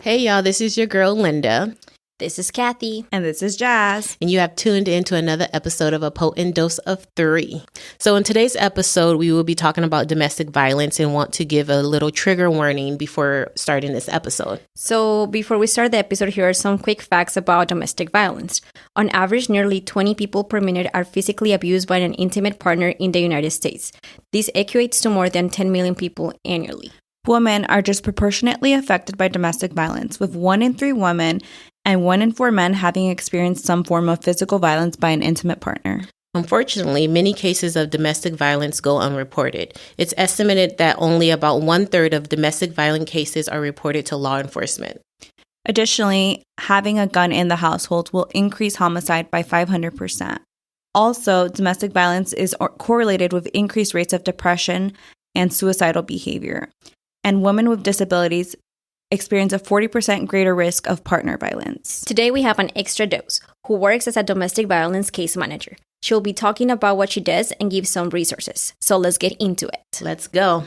Hey y'all, this is your girl Linda. This is Kathy. And this is Jazz. And you have tuned into another episode of A Potent Dose of 3. So in today's episode, we will be talking about domestic violence and want to give a little trigger warning before starting this episode. So before we start the episode, here are some quick facts about domestic violence. On average, nearly 20 people per minute are physically abused by an intimate partner in the United States. This equates to more than 10 million people annually. Women are disproportionately affected by domestic violence, with 1 in 3 women and 1 in 4 men having experienced some form of physical violence by an intimate partner. Unfortunately, many cases of domestic violence go unreported. It's estimated that only about 1/3 of domestic violent cases are reported to law enforcement. Additionally, having a gun in the household will increase homicide by 500%. Also, domestic violence is correlated with increased rates of depression and suicidal behavior. And women with disabilities experience a 40% greater risk of partner violence. Today we have an extra dose who works as a domestic violence case manager. She'll be talking about what she does and give some resources. So let's get into it. Let's go.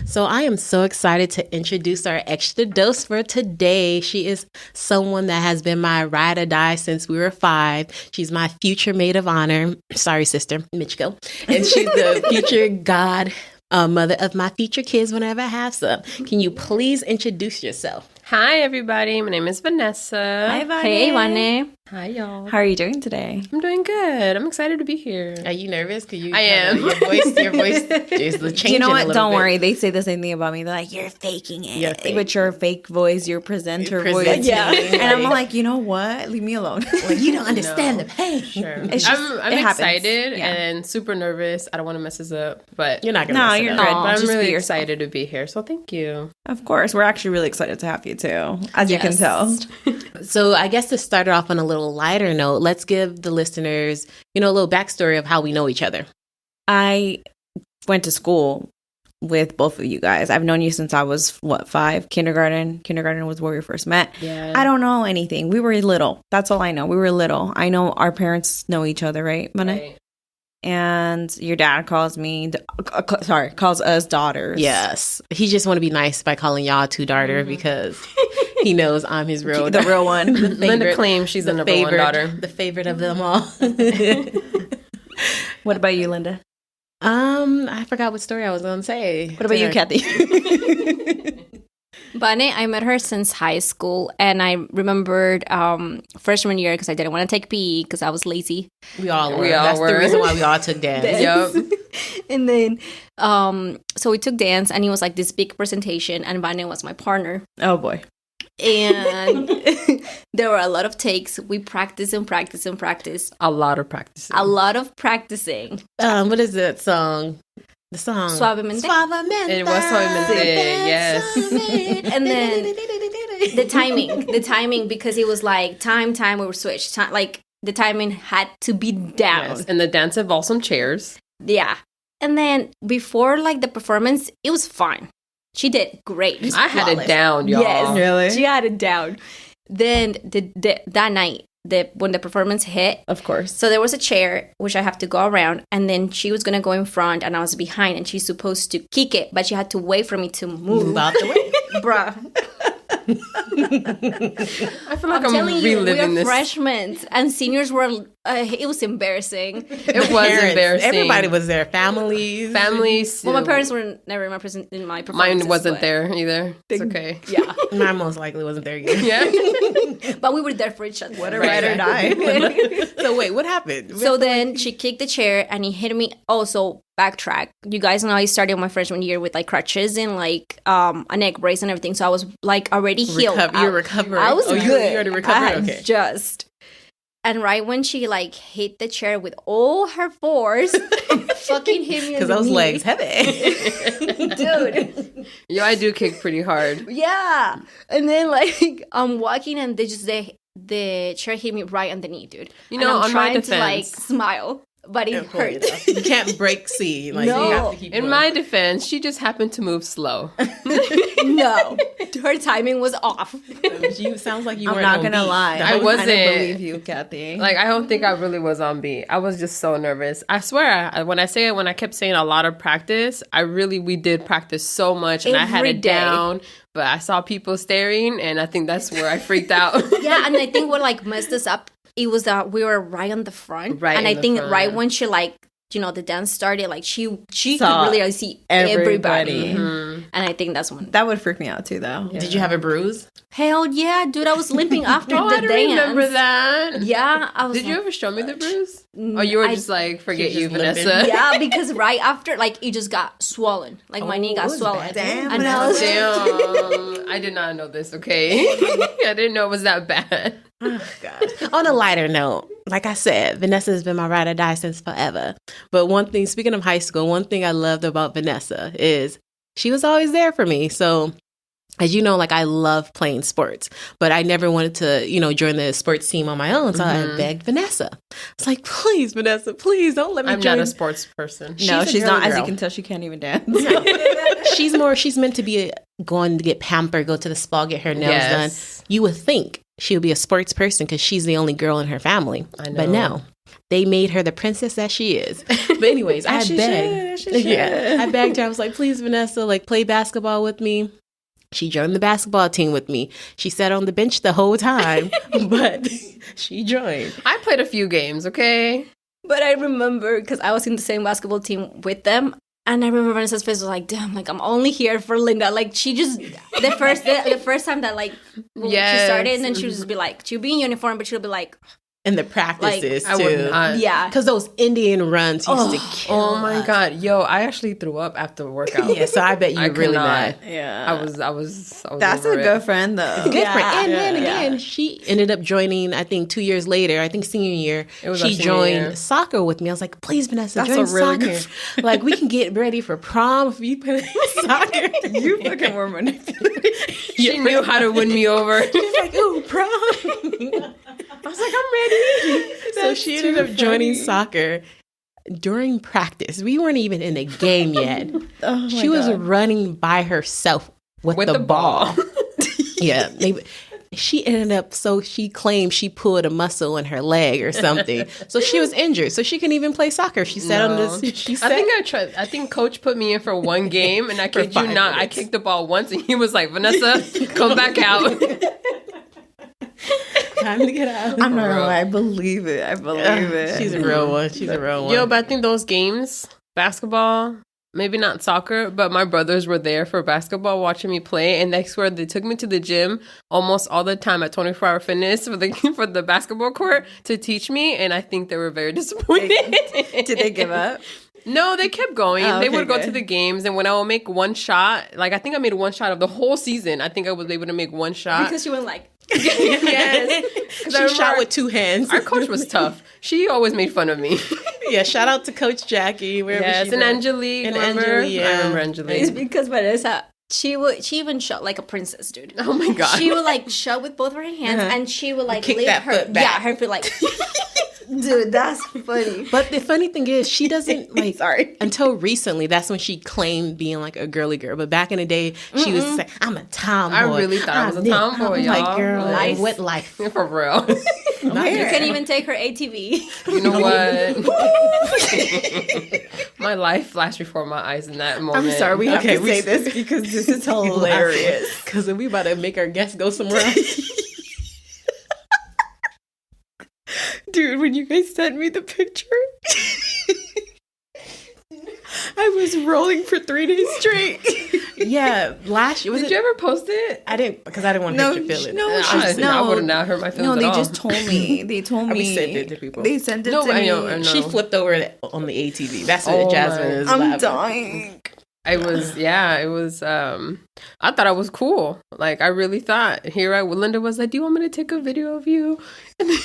So I am so excited to introduce our extra dose for today. She is someone that has been my ride or die since we were 5. She's my future maid of honor. Sorry, sister, Michiko. And she's the future mother of my future kids whenever I have some. Can you please introduce yourself? Hi, everybody. My name is Vanessa. Hi, Vane. Hey, Vane. Hi, y'all. How are you doing today? I'm doing good. I'm excited to be here. Are you nervous? I am. Your voice is changing. You know what? A little Don't bit. worry. They say the same thing about me. They're like, you're faking it. You're fake. With your fake voice, your presenter voice. Presenting, And I'm like, you know what? Leave me alone. Like, you don't understand No. the pain. Sure. It's just- I'm it happens. excited Yeah. and super nervous. I don't want to mess this up, but You're not going to No, mess it you're up. good. but I'm Just be really yourself. excited to be here. So thank you. Of course. We're actually really excited to have you too, as you can Yes. tell. So I guess to start off on a little lighter note, let's give the listeners, a little backstory of how we know each other. I went to school with both of you guys. I've known you since I was, 5? Kindergarten. Kindergarten was where we first met. Yeah. I don't know anything. We were little. That's all I know. We were little. I know our parents know each other, right, Mana? Right. And your dad calls us daughters. Yes. He just want to be nice by calling y'all two daughter because he knows I'm his real The real one. Linda claims she's the number one daughter. The favorite of them all. What about you, Linda? I forgot what story I was going to say. What about you, Kathy? Vane, I met her since high school, and I remembered freshman year because I didn't want to take PE because I was lazy. We all were. We all That's were. the reason why we all took dance. Yep. And then, so we took dance, and it was like this big presentation, and Vane was my partner. Oh, boy. And there were a lot of takes. We practiced and practiced and practiced. A lot of practicing. A lot of practicing. What is that song? The song. Suavemente. Suavemente. It was Suavemente, yes. And then the timing, because it was like time, we were switched. Like the timing had to be down. Yes. And the dance involved some chairs. Yeah. And then before like the performance, it was fine. She did great. I had it down, y'all. Yes. Really? She had it down. Then that night, when the performance hit, Of course. so there was a chair which I have to go around, and then she was gonna go in front, and I was behind, and she's supposed to kick it, but she had to wait for me to move Out the way. bruh. I feel like I'm telling you, we reliving are this. freshmen, and seniors were. It was embarrassing. It was Parents, embarrassing. Everybody was there. Families. Families. Well, my parents were never in my performances. Mine wasn't but- there either. It's okay. Yeah, Mine most likely wasn't there either. Yeah. but we were there for each other. What a Right. ride or die. So wait, what happened? So then she kicked the chair and he hit me. Oh, so backtrack. You guys know I started my freshman year with like crutches and like a neck brace and everything. So I was like already healed. You're recovering. I was you good. already I recovered? had Okay. just. And right when she like hit the chair with all her force, fucking hit me in Because the those knee. legs heavy. Dude. Yo, I do kick pretty hard. Yeah. And then like I'm walking and the chair hit me right on the knee, dude. You And know, I'm on my trying to like defense- smile. but it hurt. You can't break C. Like, No. you have to keep In going. my defense, she just happened to move slow. No, her timing was off. You sounds like you I'm weren't not on gonna beat. lie. I I wasn't. believe you, Kathy. Like, I don't think I really was on beat. I was just so nervous. I swear, when I kept saying a lot of practice, we did practice so much and I had Every it day. down, but I saw people staring and I think that's where I freaked out. Yeah, and I think what like messed us up, it was that we were right on the front. Right and in I the think front. right when she like, the dance started, like she could Saw really see everybody. everybody. And I think that's when. That would freak me out too, though. Did you have a bruise? Hell yeah, dude! I was limping after Oh, the I don't dance. remember that. Yeah, I was. Did you like, ever show me the bruise? Or you were just like, forget She you, was just Vanessa? Yeah, because right after, like, it just got swollen. Like, my knee it got was swollen. bad. Damn, And I was Damn. I did not know this, okay? I didn't know it was that bad. Oh, God. On a lighter note, like I said, Vanessa has been my ride or die since forever. But one thing, speaking of high school, one thing I loved about Vanessa is she was always there for me. So, as you know, like I love playing sports, but I never wanted to, join the sports team on my own. So I begged Vanessa. It's like, please, Vanessa, please don't let me I'm join. not a sports person. No, She's a she's not. girly As you girl. can tell, she can't even dance. She's meant to be going to get pampered, go to the spa, get her nails done. You would think she would be a sports person because she's the only girl in her family. I know. But no, they made her the princess that she is. But anyways, I begged. Yeah, I begged her. I was like, please, Vanessa, like play basketball with me. She joined the basketball team with me. She sat on the bench the whole time, but she joined. I played a few games, okay? But I remember, because I was in the same basketball team with them, and I remember Vanessa's face was like, damn, like, I'm only here for Linda. Like, she just, the first time that, like, when she Yes. started, and then she would just be like, she'll be in uniform, but she'll be like, And the practices, I would too. not. yeah. Because those Indian runs used to kill Oh my us. God. Yo, I actually threw up after the workout. Yeah, so I bet you I were really could not. mad. Yeah. I was That's over a it. good friend, though. Good Yeah. friend. And then Yeah. again, she ended up joining, I think 2 years later, I think senior year, It was our she senior joined year. soccer with me. I was like, please, Vanessa, That's join a really soccer. good Like, we can get ready for prom if you play soccer. You fucking were manipulated. She knew how to win me over. She's like, ooh, prom. I was like, I'm ready. So she ended up joining soccer during practice. We weren't even in the game yet. Oh She was running by herself with the ball. Yeah. She ended up, so she claimed she pulled a muscle in her leg or something. So she was injured. So she couldn't even play soccer. She sat on this. She sat, I think coach put me in for one game and I For kid you 5 not, I minutes. kicked the ball once and he was like, Vanessa, come back out. time to get out. I'm not gonna lie. I believe it. I believe it. She's a real one. She's a real one. Yo, but I think those games, basketball, maybe not soccer, but my brothers were there for basketball watching me play. And I swear they took me to the gym almost all the time at 24 Hour Fitness for the basketball court to teach me. And I think they were very disappointed. Did they give up? No, they kept going. Oh, They okay, would go good. to the games, and when I would make one shot, like I think I made one shot of the whole season. I think I was able to make one shot. Because she went like, Yes. She shot with 2 hands. Our coach was tough. She always made fun of me. Yeah, shout out to Coach Jackie. Wherever Yes, she's and at. Angelique. And remember? Angelique, yeah. I remember it's Angelique. because Vanessa, she even shot like a princess, dude. Oh my God. She would like shot with both her hands, and she would like Kick lift that her, foot back. her foot like, dude, that's funny. But the funny thing is, she doesn't like. Sorry. Until recently, that's when she claimed being like a girly girl. But back in the day, she was saying, "I'm a tomboy." I really thought I was a tomboy, I'm y'all. like, girl, Life. what life? For real. You can even take her ATV. You know what? My life flashed before my eyes in that moment. I'm sorry. We have Okay, to we say this because this is hilarious. Because we about to make our guests go somewhere else. Dude, when you guys sent me the picture, I was rolling for 3 days straight. Yeah, last year was Did it? you ever post it? I didn't because I didn't want to hurt your feelings. I would have not hurt my feelings No, they at all. just told me. They told me. We sent it to people. They sent it No, to I me. know, I know. She flipped over on the ATV. That's what Oh Jasmine my- is. I'm laughing. dying. I was, I thought I was cool. Like, I really thought. Linda was like, do you want me to take a video of you?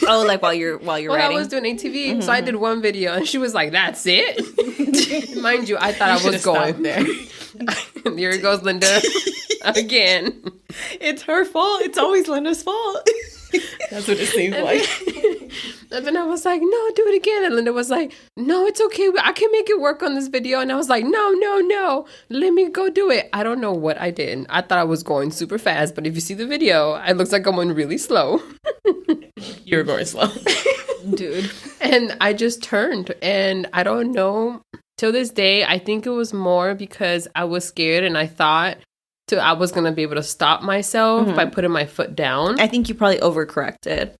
Oh, like while you're Well, I writing. was doing ATV, so I did one video, and she was like, that's it? Mind you, I thought I was should've stopped going there. Here goes Linda again. It's her fault. It's always Linda's fault. That's what it seems like. And then I was like, no, do it again. And Linda was like, no, it's okay. I can make it work on this video. And I was like, no. Let me go do it. I don't know what I did. I thought I was going super fast. But if you see the video, it looks like I'm going really slow. You're going slow. Dude. And I just turned. And I don't know. Till this day, I think it was more because I was scared and I thought I was going to be able to stop myself by putting my foot down. I think you probably overcorrected.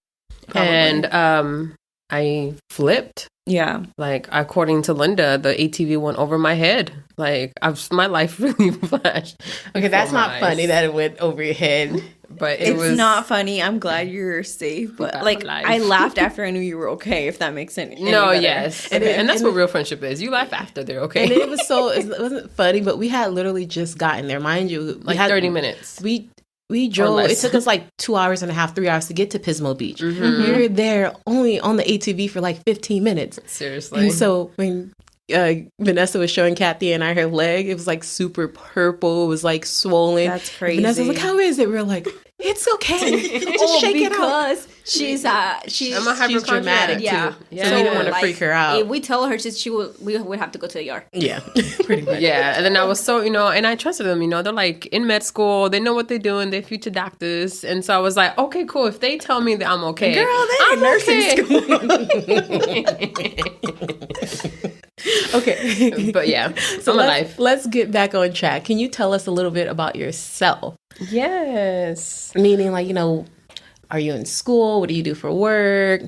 Probably. And I flipped. Yeah. Like, according to Linda, the ATV went over my head. Like, my life really flashed. Okay, that's not eyes. funny that it went over your head. But It's not funny. I'm glad you're safe. But, like, I laughed after I knew you were okay, if that makes any No, better. yes. And that's what real friendship is. You laugh after they're okay. And it wasn't funny, but we had literally just gotten there. Mind you, like 30 minutes. We drove. It took us like 2 hours and a half, 3 hours to get to Pismo Beach. We were there only on the ATV for like 15 minutes. Seriously. And so when Vanessa was showing Kathy and I her leg, it was like super purple. It was like swollen. That's crazy. Vanessa was like, "How is it?" We were like, "It's okay. Just shake it out." Because she's I'm a hypochondriac dramatic yeah. too. So we didn't want to freak her out. If we tell her, we would have to go to the ER. Yeah, pretty much. Yeah, and then I was so, and I trusted them, they're like in med school, they know what they're doing, they're future doctors. And so I was like, okay, cool. If they tell me that I'm okay. Girl, they in nursing school. Okay. But yeah, So I'm alive. let's get back on track. Can you tell us a little bit about yourself? Yes. Meaning, like, are you in school? What do you do for work?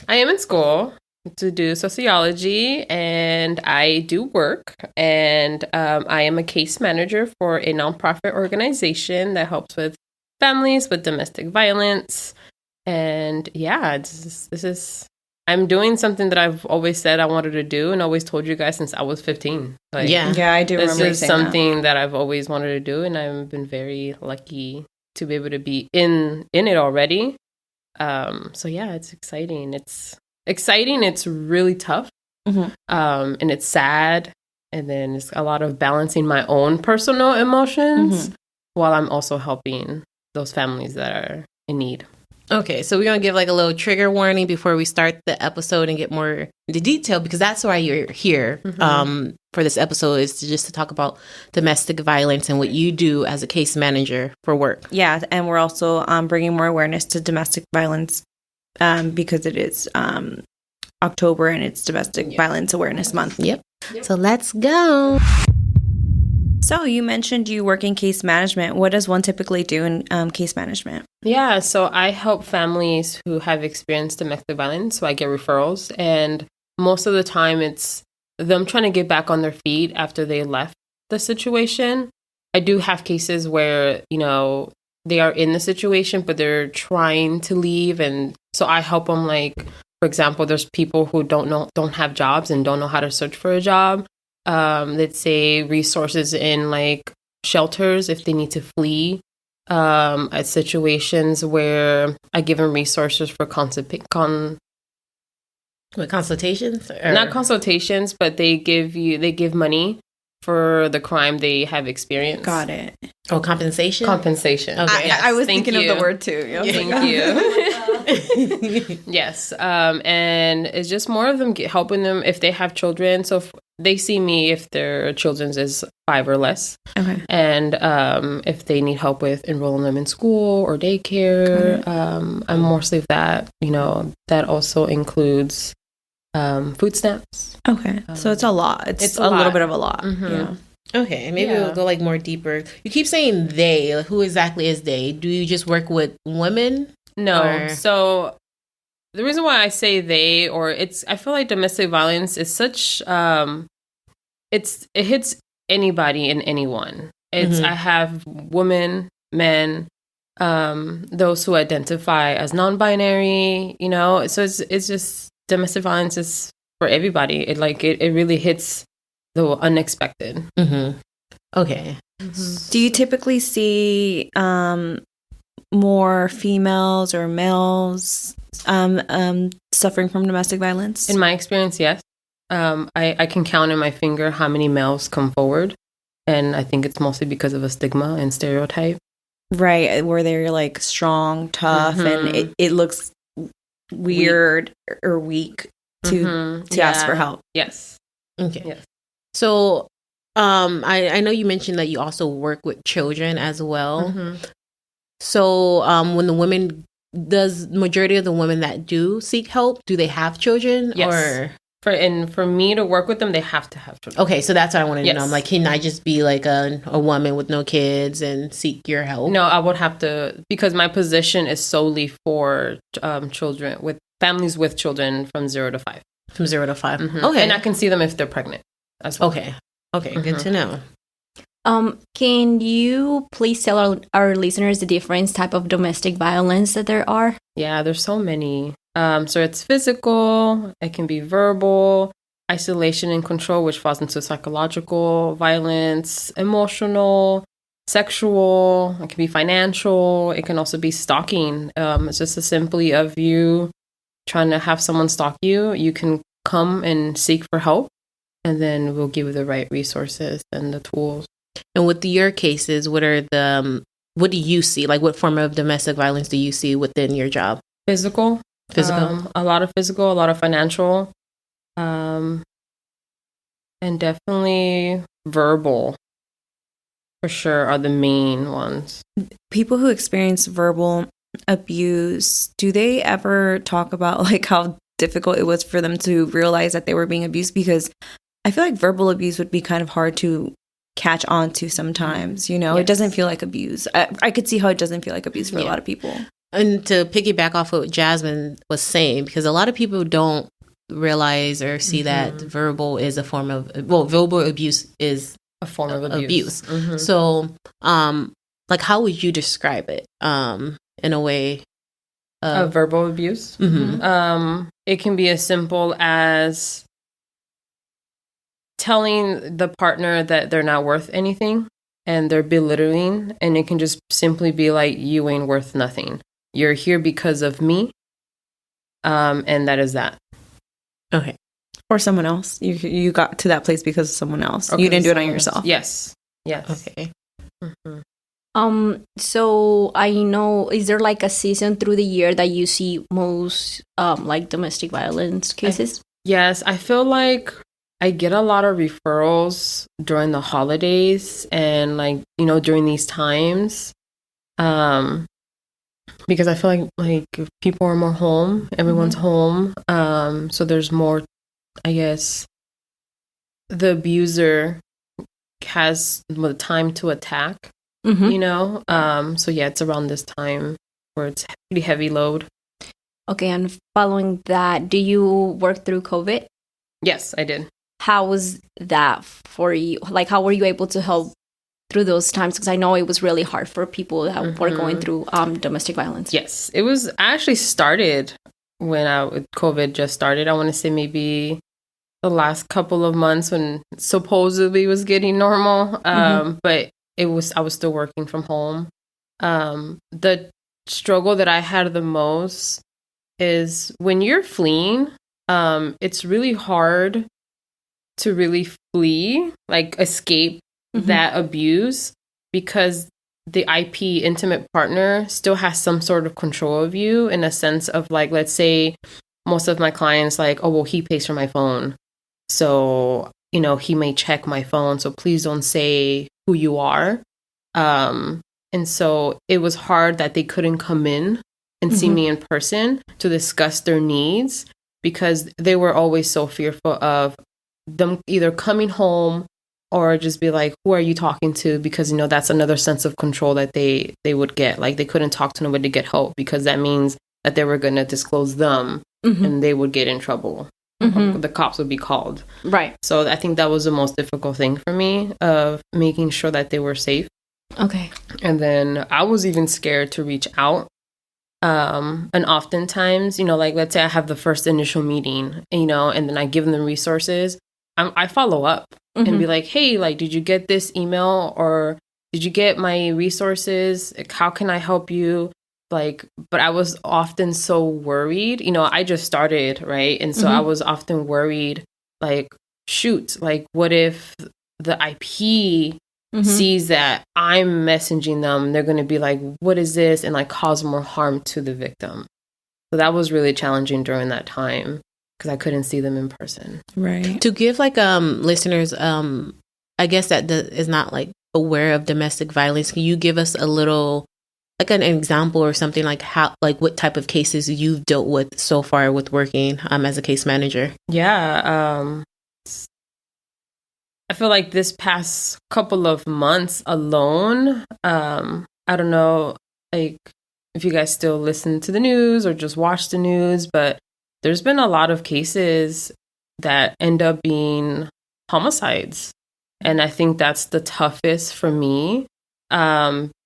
I am in school to do sociology, and I do work, and I am a case manager for a nonprofit organization that helps with families with domestic violence. And yeah, this is I'm doing something that I've always said I wanted to do and always told you guys since I was 15. Like, Yeah, I do remember this is saying something that I've always wanted to do, and I've been very lucky to be able to be in it already. So yeah, it's exciting. It's exciting. It's really tough. And it's sad. And then it's a lot of balancing my own personal emotions while I'm also helping those families that are in need. Okay, so we're going to give like a little trigger warning before we start the episode and get more into detail, because that's why you're here for this episode, is just to talk about domestic violence and what you do as a case manager for work. Yeah, and we're also bringing more awareness to domestic violence because it is October and it's Domestic Violence Awareness Month. Yep. So let's go. So you mentioned you work in case management. What does one typically do in case management? Yeah, so I help families who have experienced domestic violence. So I get referrals, and most of the time it's them trying to get back on their feet after they left the situation. I do have cases where, they are in the situation, but they're trying to leave. And so I help them, like, for example, there's people who don't have jobs and don't know how to search for a job. Let's say resources in like shelters if they need to flee, at situations where I give them resources for consultations. Not consultations, but they give money for the crime they have experienced. Got it. Oh, compensation? Compensation. Okay. Yes, I was thank thinking you. of the word too. Yeah. Thank you. Yes. And it's just more of them helping them if they have children. So if they see me if their children's is 5 or less. Okay. And if they need help with enrolling them in school or daycare, I'm mostly that. That also includes food stamps. Okay. So it's a lot. It's a little bit of a lot. Yeah. Okay, maybe we'll go like more deeper. You keep saying they. Like, who exactly is they? Do you just work with women? No. Or? So the reason why I say they, I feel like domestic violence is such, it hits anybody and anyone. I have women, men, those who identify as non-binary, so it's just domestic violence is for everybody. It really hits the unexpected. Okay. Do you typically see more females or males suffering from domestic violence? In my experience, yes. I can count on my finger how many males come forward. And I think it's mostly because of a stigma and stereotype. Right, where they're like strong, tough, and it looks weird or weak to ask for help. Yes. Okay. Yes. So, I know you mentioned that you also work with children as well. So, when the women, does majority of the women that do seek help, do they have children? Yes. Or For me to work with them, they have to have children. okay, so that's what I wanted to know. I'm Yes. like, can I just be like a woman with no kids and seek your help? No, I would have to, because my position is solely for children, with families with children from 0 to 5. From 0 to 5. Mhm. Okay. And I can see them if they're pregnant as well. Okay. Good to know. Can you please tell our listeners the different type of domestic violence that there are? Yeah, there's so many. So it's physical, it can be verbal, isolation and control, which falls into psychological violence, emotional, sexual, it can be financial, it can also be stalking. It's just as simply of you trying to have someone stalk you. You can come and seek for help, and then we'll give you the right resources and the tools. And with your cases, what do you see? Like, what form of domestic violence do you see within your job? Physical. A lot of physical, a lot of financial, and definitely verbal, for sure, are the main ones. People who experience verbal abuse, do they ever talk about like how difficult it was for them to realize that they were being abused? Because I feel like verbal abuse would be kind of hard to catch on to sometimes, you know? Yes. It doesn't feel like abuse. I could see how it doesn't feel like abuse for a lot of people. And to piggyback off what Jasmine was saying, because a lot of people don't realize or see that verbal is a form of, verbal abuse is A form of abuse. So, like, how would you describe it in a way? Verbal abuse? It can be as simple as telling the partner that they're not worth anything and they're belittling, and it can just simply be like, you ain't worth nothing. You're here because of me, and that is that. Okay. Or someone else. You got to that place because of someone else. You didn't do it on yourself. Yes. Okay. So I know, is there like a season through the year that you see most like domestic violence cases? Yes, I feel like I get a lot of referrals during the holidays and like, during these times. Because I feel like people are more home, everyone's home. So there's more, I guess, the abuser has the time to attack, So yeah, it's around this time where it's pretty heavy load. Okay, and following that, do you work through COVID? Yes, I did. How was that for you? Like, how were you able to help through those times? Because I know it was really hard for people that were going through domestic violence. Yes, it was. I actually started when COVID just started. I want to say maybe the last couple of months when supposedly was getting normal. But I was still working from home. The struggle that I had the most is when you're fleeing, it's really hard to really flee, like escape that abuse, because the intimate partner still has some sort of control of you, in a sense of like, let's say most of my clients like, oh, well, he pays for my phone. So, he may check my phone. So please don't say who you are. And so it was hard that they couldn't come in and see me in person to discuss their needs, because they were always so fearful of them either coming home or just be like, who are you talking to? Because, that's another sense of control that they would get. Like, they couldn't talk to nobody to get help, because that means that they were going to disclose them and they would get in trouble. The cops would be called. Right. So I think that was the most difficult thing for me, of making sure that they were safe. Okay. And then I was even scared to reach out. And oftentimes, like, let's say I have the first initial meeting, and then I give them the resources. I follow up and be like, hey, like, did you get this email, or did you get my resources? Like, how can I help you? Like, but I was often so worried, I just started, right? And so I was often worried, like, shoot, like, what if the IP sees that I'm messaging them? They're going to be like, what is this? And like cause more harm to the victim. So that was really challenging during that time because I couldn't see them in person. Right. To give like listeners, I guess that is not like aware of domestic violence, can you give us a little, like an example or something, like how, like what type of cases you've dealt with so far with working as a case manager? Yeah. I feel like this past couple of months alone, I don't know, like if you guys still listen to the news or just watch the news, but there's been a lot of cases that end up being homicides. And I think that's the toughest for me,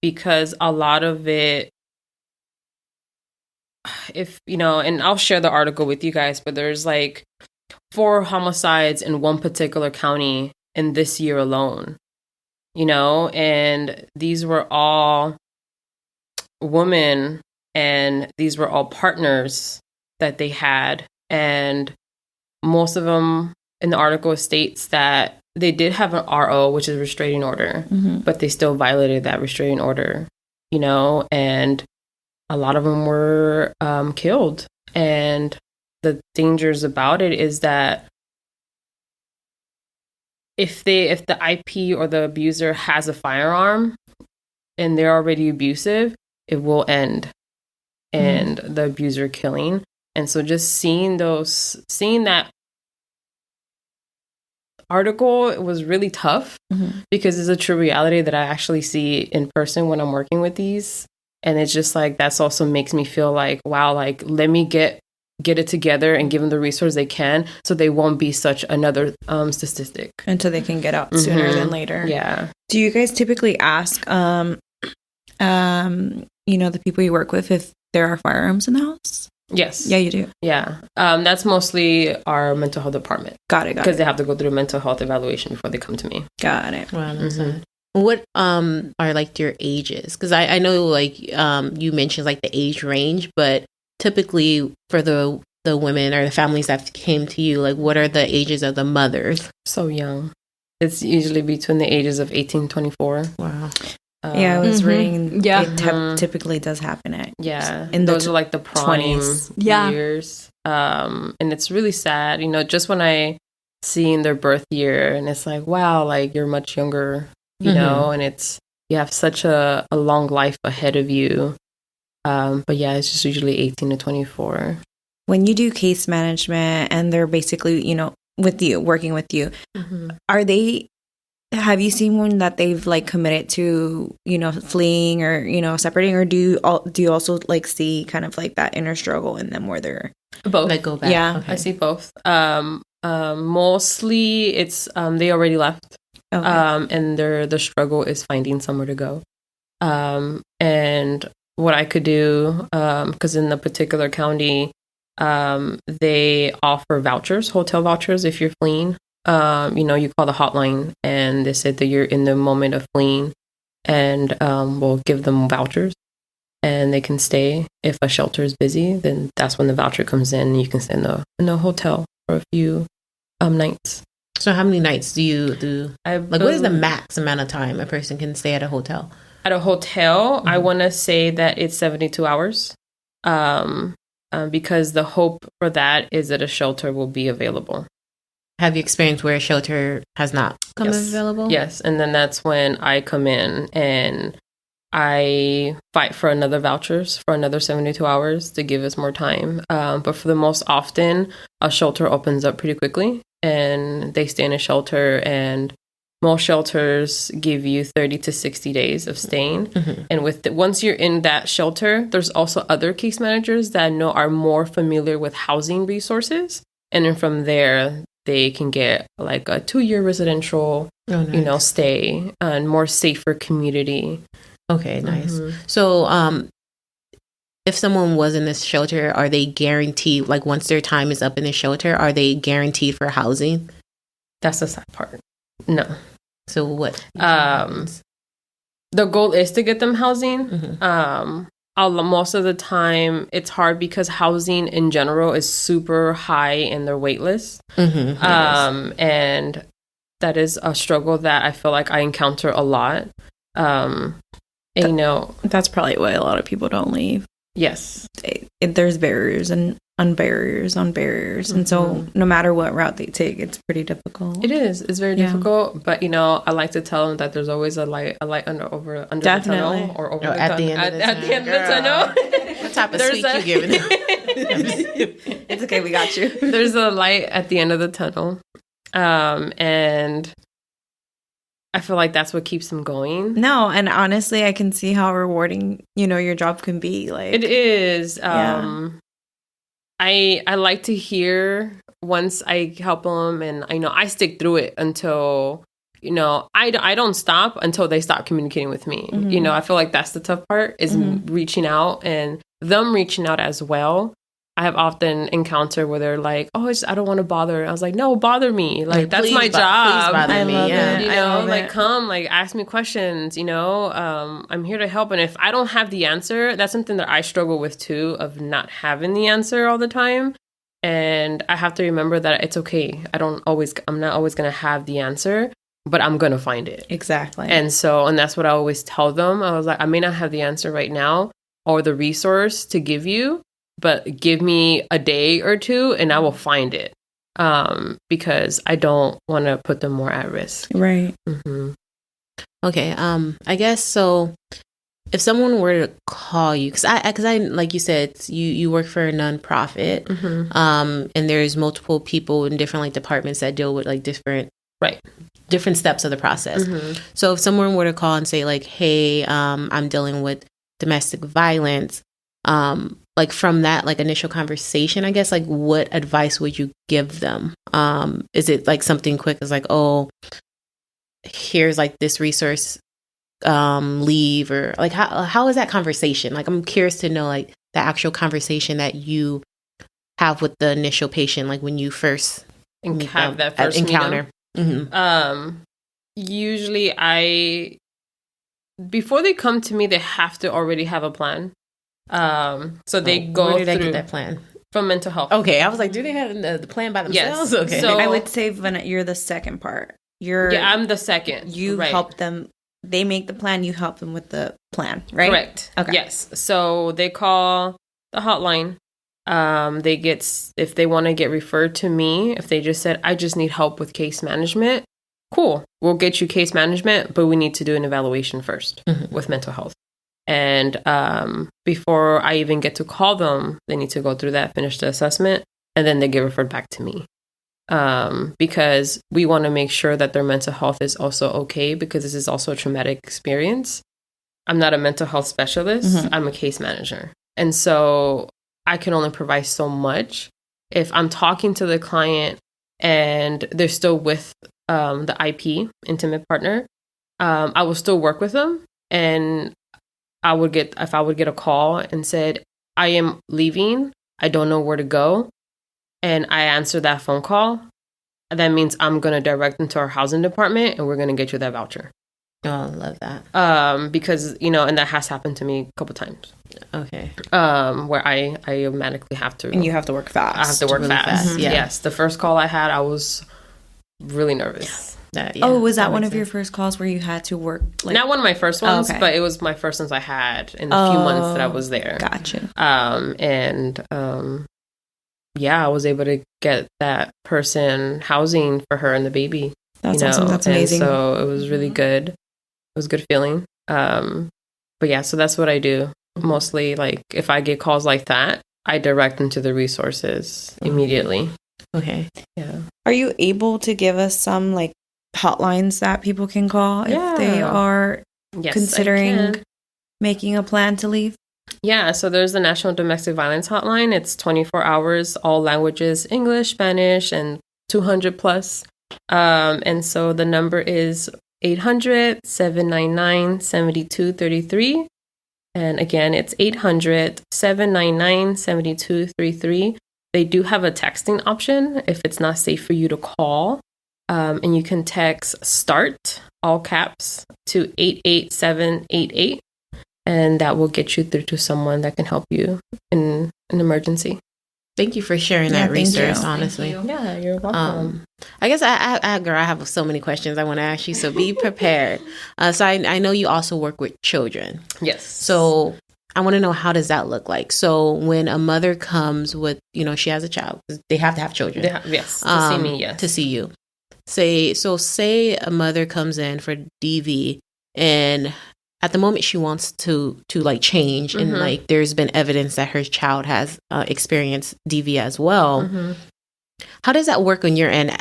because a lot of it, if, you know, and I'll share the article with you guys, but there's like 4 homicides in one particular county in this year alone, you know, and these were all women and these were all partners that they had. And most of them in the article states that they did have an RO, which is a restraining order, but they still violated that restraining order, you know, and a lot of them were killed. And the dangers about it is that if the IP or the abuser has a firearm and they're already abusive, it will end and the abuser killing. And so just seeing that article, it was really tough because it's a true reality that I actually see in person when I'm working with these. And it's just like, that's also makes me feel like, wow, like, let me get it together and give them the resource they can so they won't be such another statistic. Until they can get out sooner than later. Yeah. Do you guys typically ask, you know, the people you work with if there are firearms in the house? Yes. Yeah, you do. Yeah. That's mostly our mental health department. Got it. Because they have to go through a mental health evaluation before they come to me. Got it. Wow, that's sad. What are like your ages? Because I know like you mentioned like the age range, but typically for the women or the families that came to you, like what are the ages of the mothers? So young. It's usually between the ages of 18 and 24. Wow. Yeah, I was reading. Yeah. It typically does happen at. Yeah. In those the are like the prime 20s. years. And it's really sad, you know, just when I seen their birth year and it's like, wow, like you're much younger, you know, and it's, you have such a long life ahead of you. But yeah, it's just usually 18 to 24. When you do case management and they're basically, you know, with you, working with you, have you seen one that they've like committed to, you know, fleeing or, you know, separating, or do you also like see kind of like that inner struggle in them where they're both? Like go back. Yeah. Okay. I see both. Mostly it's they already left. Okay. And the struggle is finding somewhere to go. And what I could do, because in the particular county, they offer vouchers, hotel vouchers if you're fleeing. You know, you call the hotline and they said that you're in the moment of fleeing, and we'll give them vouchers and they can stay. If a shelter is busy, then that's when the voucher comes in and you can stay in the hotel for a few nights. So how many nights do you do? Like, what is the max amount of time a person can stay at a hotel? At a hotel, I want to say that it's 72 hours, because the hope for that is that a shelter will be available. Have you experienced where a shelter has not come available? Yes, and then that's when I come in and I fight for another vouchers for another 72 hours to give us more time. But for the most often, a shelter opens up pretty quickly and they stay in a shelter, and most shelters give you 30 to 60 days of staying. And once you're in that shelter, there's also other case managers that are more familiar with housing resources. And then from there, they can get like a 2-year residential, you know, stay and more safer community. Okay, nice. So, if someone was in this shelter, are they guaranteed, like once their time is up in the shelter, are they guaranteed for housing? That's the sad part. No. So what? The goal is to get them housing. Most of the time, it's hard because housing in general is super high in their wait list. And that is a struggle that I feel like I encounter a lot. And, you know, that's probably why a lot of people don't leave. Yes. There's barriers and barriers on barriers. And so no matter what route they take, it's pretty difficult. It is. It's very difficult. But, I like to tell them that there's always a light under the tunnel or over at the end of the tunnel. What type of sweet you giving them? It's okay. We got you. There's a light at the end of the tunnel. And I feel like that's what keeps them going. No, and honestly, I can see how rewarding, your job can be. Like, it is. I like to hear once I help them, and I stick through it until I don't stop until they stop communicating with me. I feel like that's the tough part is reaching out and them reaching out as well. I have often encountered where they're like, "Oh, I don't want to bother." I was like, "No, bother me. Like that's my job. Please bother me. Yeah. Come, ask me questions. I'm here to help. And if I don't have the answer, that's something that I struggle with too, of not having the answer all the time. And I have to remember that it's okay. I'm not always gonna have the answer, but I'm gonna find it. Exactly. And that's what I always tell them. I was like, I may not have the answer right now or the resource to give you, but give me a day or two and I will find it, because I don't want to put them more at risk. Right. Okay. I guess so. If someone were to call you, because I like you said, you work for a nonprofit, and there's multiple people in different departments that deal with different steps of the process. So if someone were to call and say hey, I'm dealing with domestic violence, from that initial conversation, I guess what advice would you give them? Is it something quick as oh, here's this resource, leave, or how is that conversation? I'm curious to know the actual conversation that you have with the initial patient, when you first have that first encounter. Usually before they come to me, they have to already have a plan. So they go where did through I get that plan? From mental health. Okay, I was like, do they have the plan by themselves? Yes. Okay, so I would say you're the second part. I'm the second. You help them. They make the plan. You help them with the plan, right? Correct. Okay. Yes. So they call the hotline. If they want to get referred to me, if they just said, I just need help with case management, cool. We'll get you case management, but we need to do an evaluation first with mental health. And before I even get to call them, they need to go through that, finish the assessment, and then they get referred back to me. Because we want to make sure that their mental health is also okay, because this is also a traumatic experience. I'm not a mental health specialist. I'm a case manager. And so I can only provide so much. If I'm talking to the client and they're still with the IP, intimate partner, I will still work with them. And if I would get a call and said, I am leaving, I don't know where to go, and I answer that phone call, that means I'm going to direct them to our housing department and we're going to get you that voucher. Oh, I love that. Because, and that has happened to me a couple times. Okay. Where I automatically have to. And you have to work fast. I have to work really fast. Yeah. Yes. The first call I had, I was really nervous. Was that one of your first calls where you had to work? Not one of my first ones, but it was my first ones I had in the few months that I was there. Gotcha. I was able to get that person housing for her and the baby. That's awesome. That's amazing. And so it was really good. It was a good feeling. But yeah, so that's what I do. Mostly, if I get calls like that, I direct them to the resources immediately. Okay. Yeah. Are you able to give us some hotlines that people can call if they are considering making a plan to leave? Yeah, so there's the National Domestic Violence Hotline. It's 24 hours, all languages, English, Spanish, and 200 plus. And so the number is 800-799-7233. And again, it's 800-799-7233. They do have a texting option if it's not safe for you to call. And you can text START, all caps, to 88788. And that will get you through to someone that can help you in an emergency. Thank you for sharing that resource, honestly. Yeah, you're welcome. I guess I have so many questions I want to ask you, so be prepared. So I know you also work with children. Yes. So I want to know, how does that look like? So when a mother comes with, she has a child, they have to have children. Yes, to see me, yes. To see you. Say a mother comes in for DV, and at the moment she wants to like change, and like there's been evidence that her child has experienced DV as well. How does that work on your end,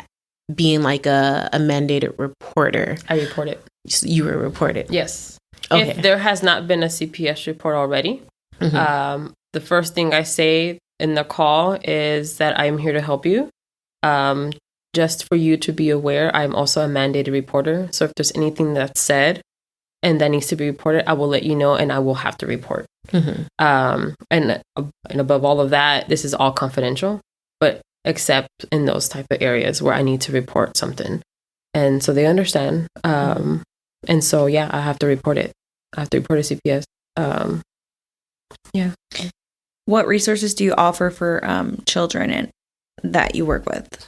being like a mandated reporter? I report it. You were reported? Yes. Okay. If there has not been a CPS report already, the first thing I say in the call is that I'm here to help you. Just for you to be aware, I'm also a mandated reporter. So if there's anything that's said and that needs to be reported, I will let you know, and I will have to report. And above all of that, this is all confidential, but except in those type of areas where I need to report something. And so they understand. And so, yeah, I have to report it. I have to report a CPS. Yeah. What resources do you offer for children that you work with?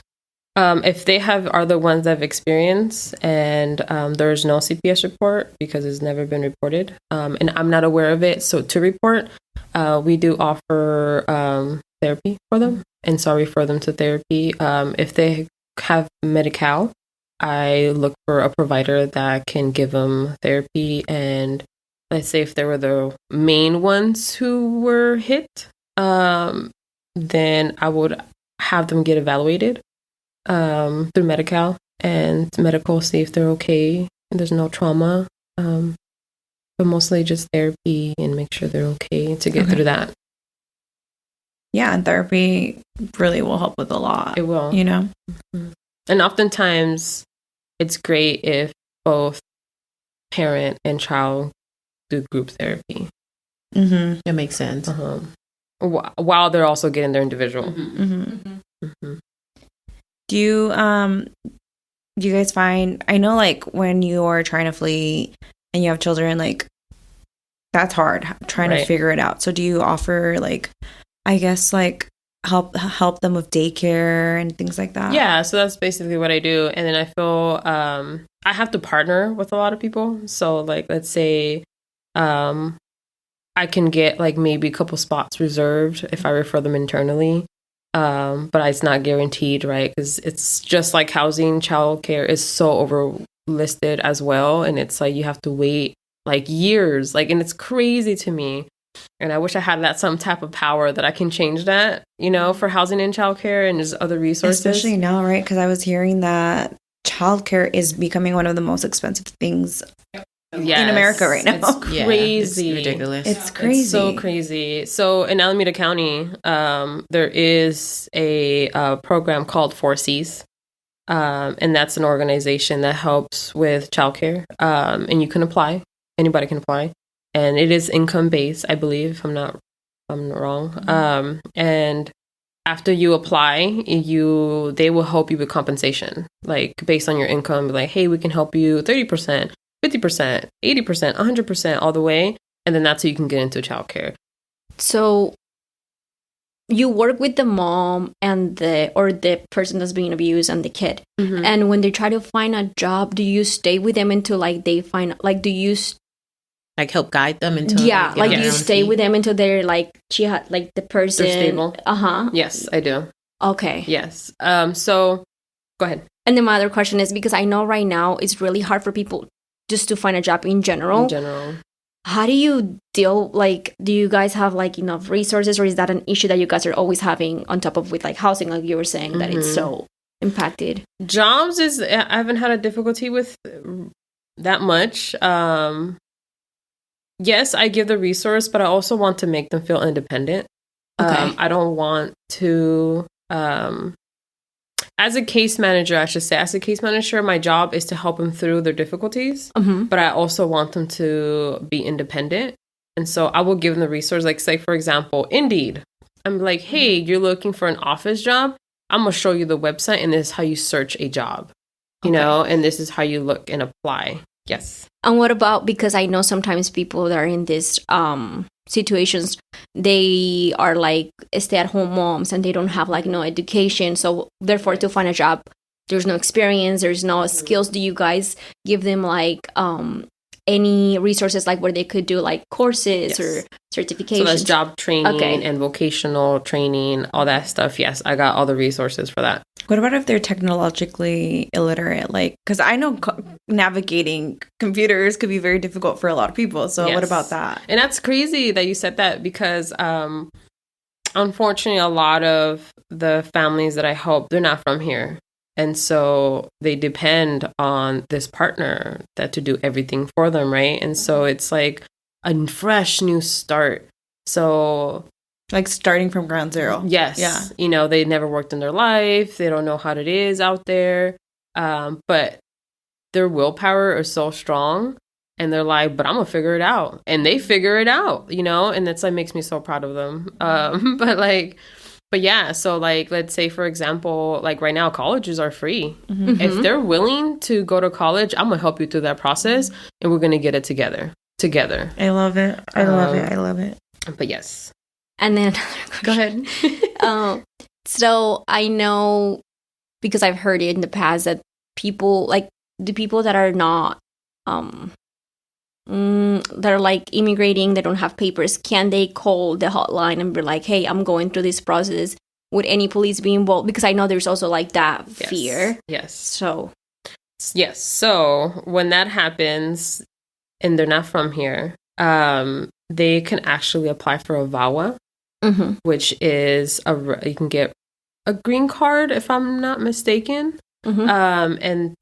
If they are the ones that have experience, and there's no CPS report because it's never been reported, and I'm not aware of it, so to report, we do offer therapy for them, and so I refer them to therapy. If they have Medi-Cal, I look for a provider that can give them therapy, and let's say if they were the main ones who were hit, then I would have them get evaluated through Medi-Cal and medical, see if they're okay and there's no trauma, but mostly just therapy and make sure they're okay to get through that. Yeah, and therapy really will help with a lot. It will. And oftentimes it's great if both parent and child do group therapy. That makes sense. While they're also getting their individual. Do you guys find, I know like when you're trying to flee and you have children, like that's hard trying to figure it out. So do you offer like, I guess like help them with daycare and things like that? Yeah, so that's basically what I do. And then I feel I have to partner with a lot of people. So like, let's say I can get like maybe a couple spots reserved if I refer them internally. But it's not guaranteed, right? Because it's just like housing, childcare is so overlisted as well. And it's like you have to wait like years, like, and it's crazy to me. And I wish I had some type of power that I can change that, for housing and childcare and just other resources. Especially now, right? Because I was hearing that childcare is becoming one of the most expensive things in America right now. It's crazy. It's ridiculous. It's crazy. It's so crazy. So in Alameda County, there is a program called 4Cs. And that's an organization that helps with childcare. And you can apply. Anybody can apply. And it is income-based, I believe, if I'm not wrong. And after you apply, they will help you with compensation. Like, based on your income, like, hey, we can help you 30%, 50%, 80%, 100%, all the way. And then that's how you can get into childcare. So you work with the mom and the person that's being abused and the kid. And when they try to find a job, do you stay with them until like they find, like, do you like help guide them until like you stay with them until they're like the person they're stable? Yes, I do. Okay. Yes. So go ahead. And then my other question is, because I know right now it's really hard for people just to find a job in general. How do you deal, like, do you guys have like enough resources, or is that an issue that you guys are always having on top of with like housing, like you were saying, that it's so impacted? Jobs I haven't had a difficulty with that much. Yes, I give the resource, but I also want to make them feel independent. Okay. I don't want to, as a case manager, I should say, my job is to help them through their difficulties, but I also want them to be independent. And so I will give them the resource, like, say, for example, Indeed. I'm like, hey, you're looking for an office job? I'm going to show you the website, and this is how you search a job, you know, and this is how you look and apply. Yes. And what about, because I know sometimes people that are in these situations, they are like stay-at-home moms and they don't have like no education. So therefore, to find a job, there's no experience, there's no skills. Do you guys give them like any resources like where they could do like courses or certifications? So that's job training and vocational training, all that stuff. Yes, I got all the resources for that. What about if they're technologically illiterate? Like, because I know navigating computers could be very difficult for a lot of people. So what about that? And that's crazy that you said that because unfortunately, a lot of the families that I help, they're not from here. And so they depend on this partner to do everything for them, right? And so it's like a fresh new start. So like starting from ground zero. Yes. Yeah. You know, they never worked in their life. They don't know how it is out there. But their willpower is so strong. And they're like, but I'm going to figure it out. And they figure it out, you know? And it's like makes me so proud of them. But yeah, so like, let's say, for example, like right now, colleges are free. Mm-hmm. If they're willing to go to college, I'm going to help you through that process and we're going to get it together. I love it. I love it. But yes. And then another question. Go ahead. So I know, because I've heard it in the past, that people, like the people that are not, that are like immigrating, they don't have papers, can they call the hotline and be like, hey, I'm going through this process, would any police be involved? Because I know there's also like that fear. Yes. So when that happens and they're not from here, they can actually apply for a VAWA, which is you can get a green card, if I'm not mistaken. And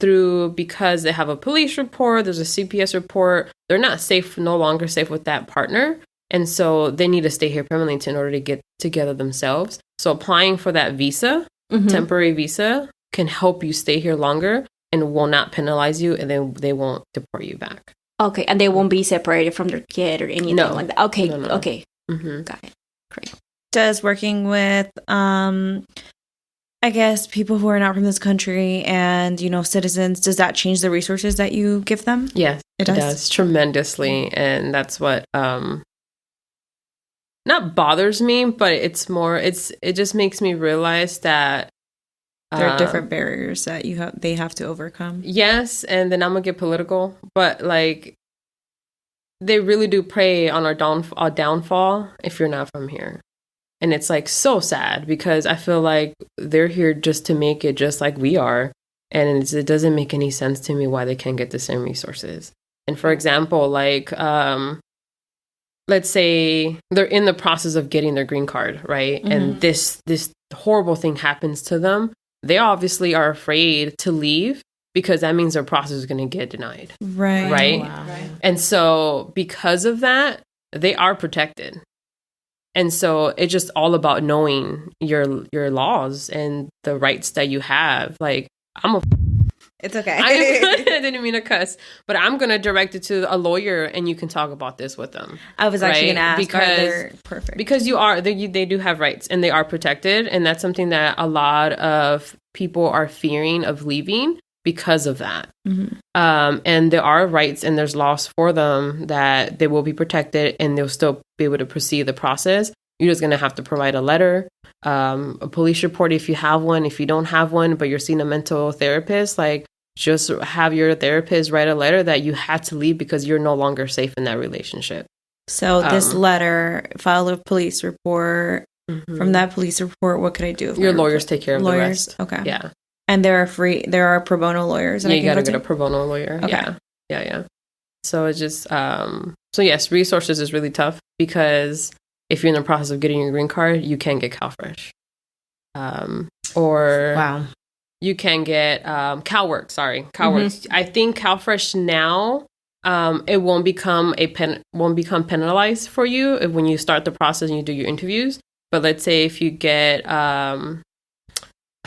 because they have a police report, there's a CPS report, they're not no longer safe with that partner. And so they need to stay here permanently in order to get together themselves. So applying for that visa, temporary visa, can help you stay here longer and will not penalize you, and then they won't deport you back. Okay, and they won't be separated from their kid or anything like that. Okay, no. Okay. Got it. Great. Does working with I guess people who are not from this country and, you know, citizens, does that change the resources that you give them? Yes, it does tremendously. And that's what not bothers me, but it just makes me realize that there are different barriers that they have to overcome. Yes, and then I'm gonna get political, but like they really do prey on our downfall if you're not from here. And it's like so sad because I feel like they're here just to make it just like we are. And it doesn't make any sense to me why they can't get the same resources. And for example, like, let's say they're in the process of getting their green card, right? And this horrible thing happens to them. They obviously are afraid to leave because that means their process is going to get denied. Right. Wow. And so because of that, they are protected. And so it's just all about knowing your laws and the rights that you have. Like, It's okay. I didn't mean to cuss, but I'm going to direct it to a lawyer and you can talk about this with them. I was actually going to ask, because they're perfect. Because they do have rights and they are protected. And that's something that a lot of people are fearing of leaving because of that. And there are rights and there's laws for them that they will be protected and they'll still be able to proceed the process. You're just going to have to provide a letter, a police report if you have one. If you don't have one, but you're seeing a mental therapist, like just have your therapist write a letter that you had to leave because you're no longer safe in that relationship. So this letter, file a police report. From that police report, what could I do? Your lawyers take care of the rest. Okay. Yeah. And there are pro bono lawyers. You got to get a pro bono lawyer. Okay. Yeah. So it's just, so yes, resources is really tough because if you're in the process of getting your green card, you can get CalFresh. Or you can get CalWorks. Sorry, CalWorks. I think CalFresh now, it won't become penalized for you when you start the process and you do your interviews. But let's say if you get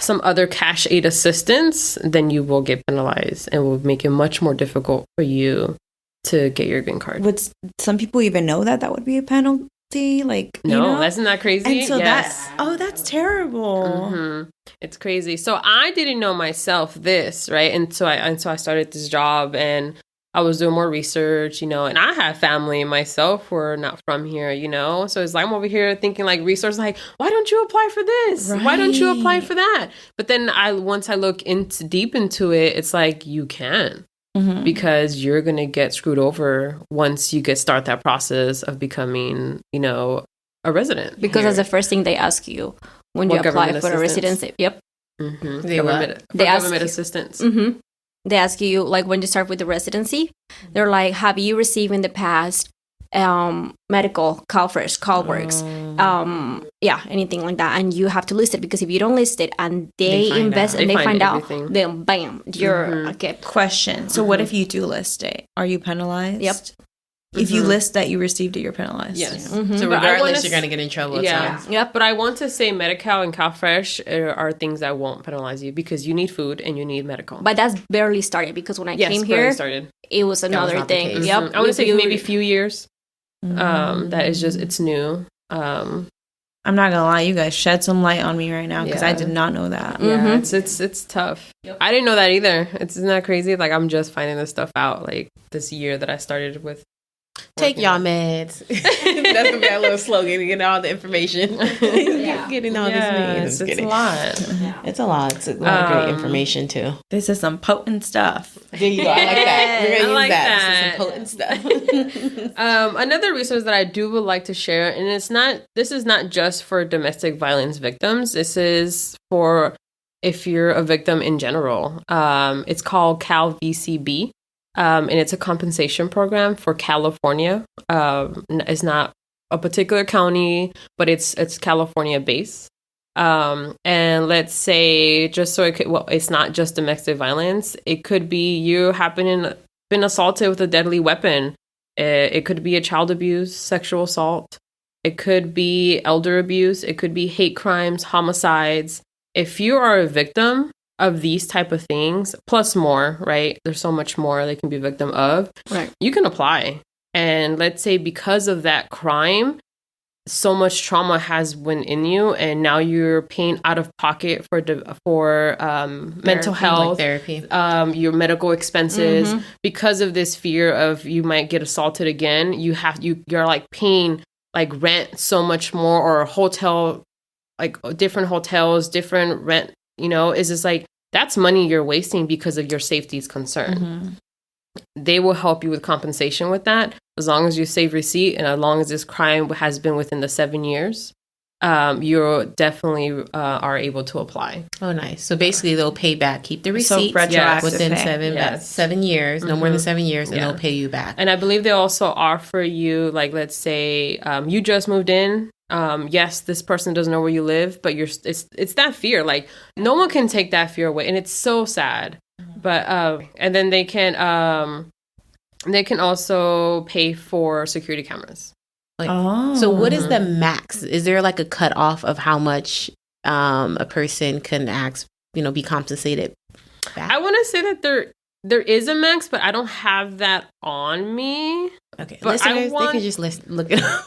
some other cash aid assistance, then you will get penalized and will make it much more difficult for you to get your green card. Would some people even know that would be a penalty? Like, no, isn't that crazy? And so that's terrible. It's crazy. So I didn't know myself this, right? And so I started this job and I was doing more research, and I have family myself who are not from here, So it's like I'm over here thinking like resources, like, why don't you apply for this? Right. Why don't you apply for that? But then once I look deep into it, it's like you can. because you're going to get screwed over once you start that process of becoming, a resident. Because here. that's the first thing they ask you when you apply for a residency. Yep. They ask government assistance. They ask you, like, when you start with the residency, they're like, have you received in the past medical, CalFresh, CalWorks, anything like that, and you have to list it, because if you don't list it and they invest and they find out, then bam, you're okay. Question. So what if you do list it? Are you penalized? Yep. If you list that you received it, you're penalized. Yes. So regardless, you're going to get in trouble. Yeah. Yep. But I want to say Medi-Cal and CalFresh are things that won't penalize you, because you need food and you need medical. But that's barely started, because when I came here, it was another thing. Yep. I want to say maybe a few years. That is just, it's new. I'm not gonna lie, you guys shed some light on me right now, because I did not know that. Yeah, it's tough. I didn't know that either. Isn't that crazy? Like, I'm just finding this stuff out like this year that I started with. Take y'all meds. That's gonna be our little slogan, getting all the information. Getting all this meds. It's a lot. It's a lot. It's a lot of great information too. This is some potent stuff. There you go. I like that. We're gonna use that. This is some potent stuff. Another resource that I would like to share, and this is not just for domestic violence victims. This is for if you're a victim in general. It's called CalVCB. And it's a compensation program for California. It's not a particular county, but it's California based. And let's say, just so it's not just domestic violence. It could be you been assaulted with a deadly weapon. It could be a child abuse, sexual assault. It could be elder abuse. It could be hate crimes, homicides. If you are a victim of these type of things, plus more, right? There's so much more they can be a victim of. Right. You can apply. And let's say because of that crime, so much trauma has went in you, and now you're paying out of pocket for mental health, like therapy, your medical expenses, because of this fear of you might get assaulted again. You're like paying like rent so much more, or a hotel, like different hotels, different rent. Is just like, that's money you're wasting because of your safety's concern. They will help you with compensation with that, as long as you save receipt and as long as this crime has been within the 7 years. You definitely are able to apply. Oh, nice. So basically, they'll pay back, keep the receipt within 7 years, no more than 7 years, and they'll pay you back. And I believe they also offer you, like, let's say you just moved in. Yes, this person doesn't know where you live, but it's that fear. Like, no one can take that fear away, and it's so sad. But and then they can also pay for security cameras. So what is the max? Is there like a cutoff of how much a person can be compensated back? I want to say that there is a max, but I don't have that on me. Okay, but listeners, they can just look it up.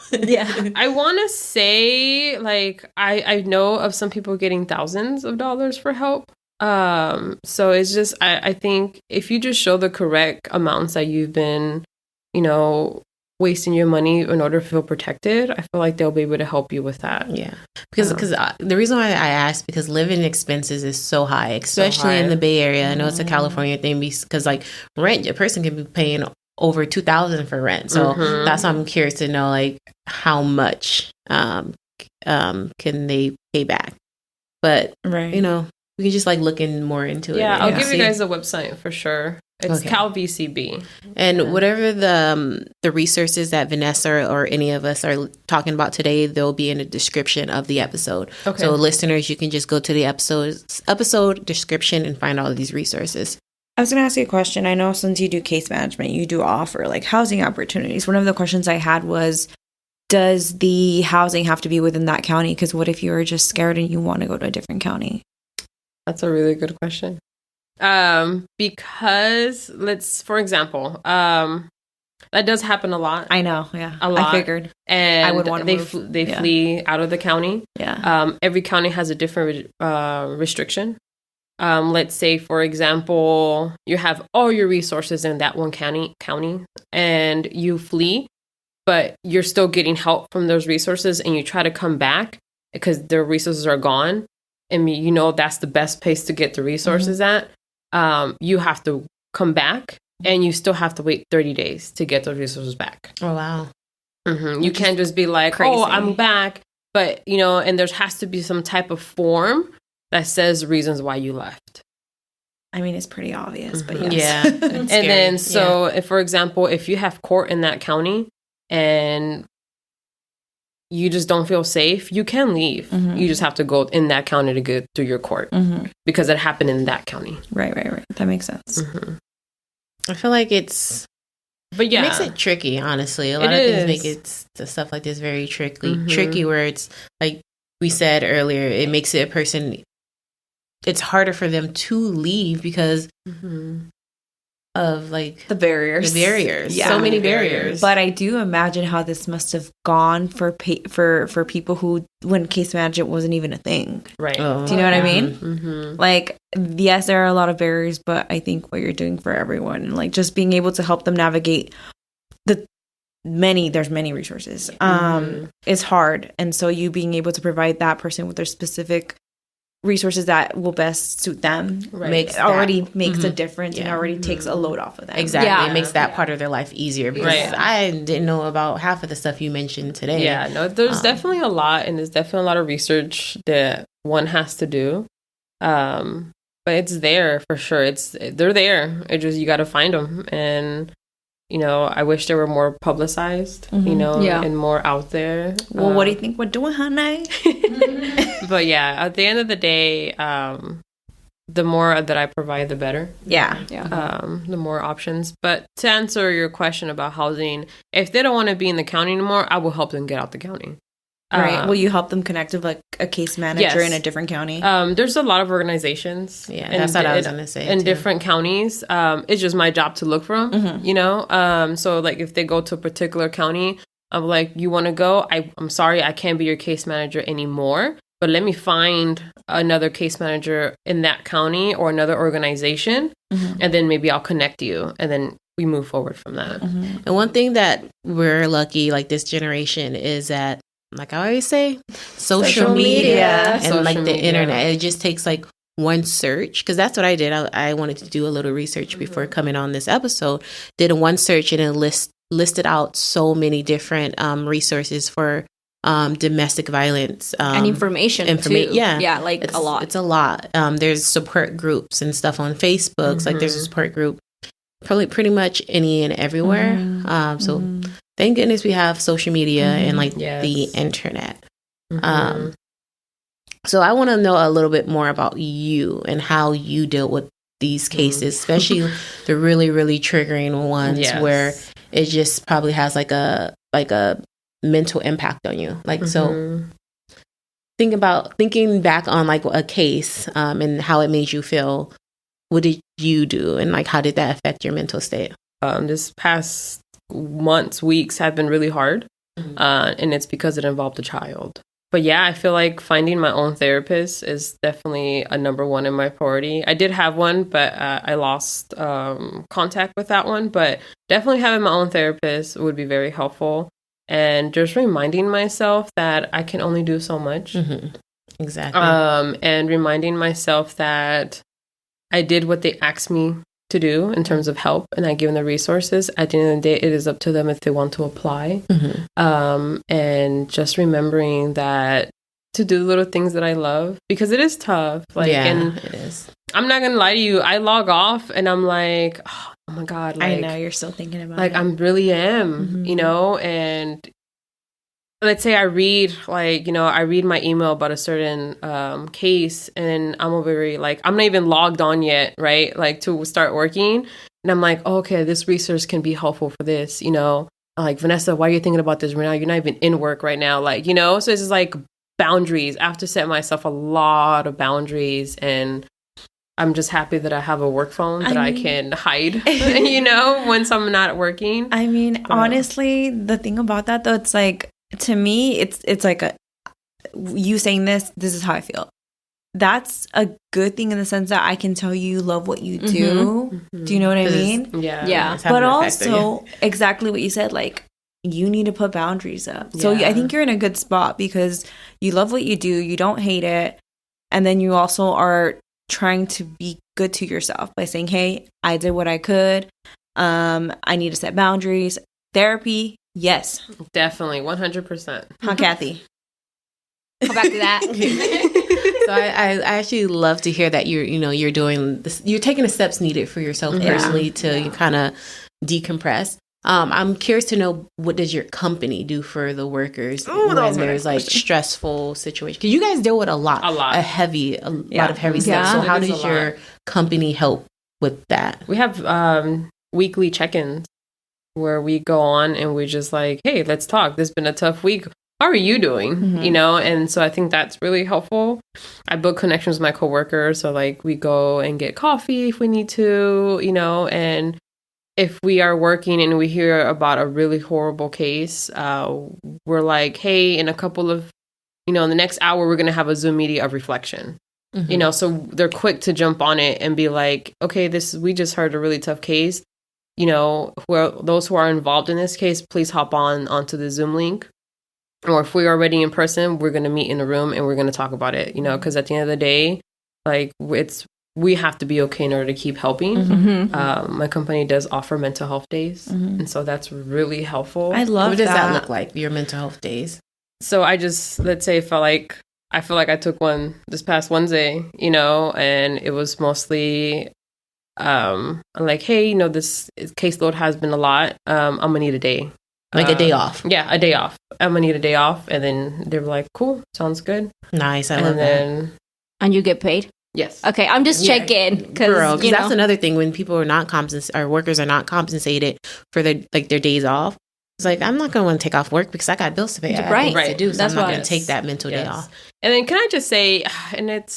I want to say, like, I know of some people getting thousands of dollars for help. So it's just, I think if you just show the correct amounts that you've been, wasting your money in order to feel protected, I feel like they'll be able to help you with that. Yeah. Because the reason why I asked, because living expenses is so high, especially in the Bay Area. I know it's a California thing, because like rent, a person can be paying over $2,000 for rent. So that's why I'm curious to know, like, how much can they pay back? But, we can just like looking more into it. Yeah, I'll give you guys a website for sure. It's CalVCB. And whatever the resources that Vanessa or any of us are talking about today, they'll be in the description of the episode. Okay. So listeners, you can just go to the episode description and find all of these resources. I was going to ask you a question. I know since you do case management, you do offer like housing opportunities. One of the questions I had was, does the housing have to be within that county? Because what if you're just scared and you want to go to a different county? That's a really good question. Because for example, that does happen a lot. I know, yeah. A lot. I figured. And I would want to move. They flee out of the county. Yeah. Every county has a different restriction. Let's say, for example, you have all your resources in that one county, and you flee, but you're still getting help from those resources, and you try to come back because their resources are gone. And that's the best place to get the resources at. You have to come back, and you still have to wait 30 days to get those resources back. Oh, wow. You can't just be like, crazy. oh, I'm back. But, you know, and there has to be some type of form that says reasons why you left. I mean, it's pretty obvious, but yes. Yeah. And then, so if, for example, if you have court in that county and you just don't feel safe, you can leave. You just have to go in that county to go through your court because it happened in that county. Right. That makes sense. I feel like it's... But yeah, it makes it tricky, honestly. A lot of things make it stuff like this very tricky where it's like we said earlier, it makes it a person, it's harder for them to leave because of like the barriers. Yeah. So many barriers. But I do imagine how this must have gone for people who, when case management wasn't even a thing. Right. Do you know what I mean? Like, yes, there are a lot of barriers, but I think what you're doing for everyone, and like just being able to help them navigate there's many resources, is hard. And so you being able to provide that person with their specific resources that will best suit them makes a difference and already takes a load off of them. Exactly. It makes that part of their life easier because I didn't know about half of the stuff you mentioned today. Yeah, no, there's definitely a lot, and there's definitely a lot of research that one has to do. But it's there for sure. They're there. It just, you got to find them. And, you know, I wish they were more publicized, you know, and more out there. Well, what do you think we're doing, honey? But yeah, at the end of the day, the more that I provide, the better. Yeah. The more options. But to answer your question about housing, if they don't want to be in the county anymore, I will help them get out the county. Right. Will you help them connect with like a case manager in a different county? There's a lot of organizations. Yeah, that's what I was going to say. In different counties. It's just my job to look for them, you know? So like if they go to a particular county, I'm like, you want to go? I'm sorry, I can't be your case manager anymore. But let me find another case manager in that county or another organization. And then maybe I'll connect you. And then we move forward from that. And one thing that we're lucky, like this generation, is that, like I always say, social media and like the internet. It just takes like one search, because that's what I did. I wanted to do a little research before coming on this episode. Did a one search and it listed out so many different resources for domestic violence and information too. Yeah, like it's a lot. It's a lot. There's support groups and stuff on Facebook. Like there's a support group probably pretty much any and everywhere. So thank goodness we have social media and like the internet. So I want to know a little bit more about you and how you deal with these cases, especially the really, really triggering ones where it just probably has like a mental impact on you. Like, so thinking back on like a case and how it made you feel. What did you do? And like, how did that affect your mental state? This past months, weeks have been really hard. And it's because it involved a child. But yeah, I feel like finding my own therapist is definitely a number one in my priority. I did have one, but I lost contact with that one. But definitely having my own therapist would be very helpful. And just reminding myself that I can only do so much. Exactly. And reminding myself that I did what they asked me to do in terms of help, and I give them the resources. At the end of the day, it is up to them if they want to apply. And just remembering that to do little things that I love, because it is tough. Like, and it is. I'm not gonna lie to you. I log off and I'm like, oh my God. Like, I know you're still thinking about like, it. I really am, you know, and let's say I read my email about a certain case, and I'm very like, I'm not even logged on yet, right? Like to start working. And I'm like, oh, okay, this resource can be helpful for this, you know? Like, Vanessa, why are you thinking about this right now? You're not even in work right now. Like, you know, so it's just like boundaries. I have to set myself a lot of boundaries, and I'm just happy that I have a work phone that I can hide, you know, when I'm not working. I mean, honestly, the thing about that though, it's like, to me, it's like you saying this is how I feel. That's a good thing in the sense that I can tell you love what you do. Do you know what I mean? Yeah. But also, exactly what you said, like, you need to put boundaries up. So I think you're in a good spot because you love what you do, you don't hate it, and then you also are trying to be good to yourself by saying, hey, I did what I could. I need to set boundaries. Therapy, yes. Definitely, 100%. Huh, Kathy? Go back to that. So I actually love to hear that you're doing this, you're taking the steps needed for yourself personally to kind of decompress. I'm curious to know, what does your company do for the workers when there's like stressful situations? Because you guys deal with a lot of heavy stuff. So how does your company help with that? We have weekly check-ins where we go on and we just like, hey, let's talk. This has been a tough week. How are you doing? And so I think that's really helpful. I build connections with my coworkers. So like we go and get coffee if we need to, and if we are working and we hear about a really horrible case, we're like, hey, in a couple of, in the next hour, we're going to have a Zoom meeting of reflection. So they're quick to jump on it and be like, okay, we just heard a really tough case. Those who are involved in this case, please hop onto the Zoom link. Or if we're already in person, we're going to meet in a room and we're going to talk about it, because at the end of the day, like we have to be okay in order to keep helping. My company does offer mental health days. And so that's really helpful. I love that. What does that look like, your mental health days? So I just, let's say, I feel like I took one this past Wednesday, and it was mostly like, hey, this caseload has been a lot. I'm going to need a day. Like a day off. Yeah, a day off. I'm going to need a day off. And then they were like, cool, sounds good. Nice. I love that. And you get paid? Yes. Okay, I'm just checking. Because that's another thing, when people are not compensated, or workers are not compensated for their days off. It's like, I'm not going to want to take off work because I got bills to pay. I got things to do. So I'm not going to take that mental day off. And then can I just say, and it's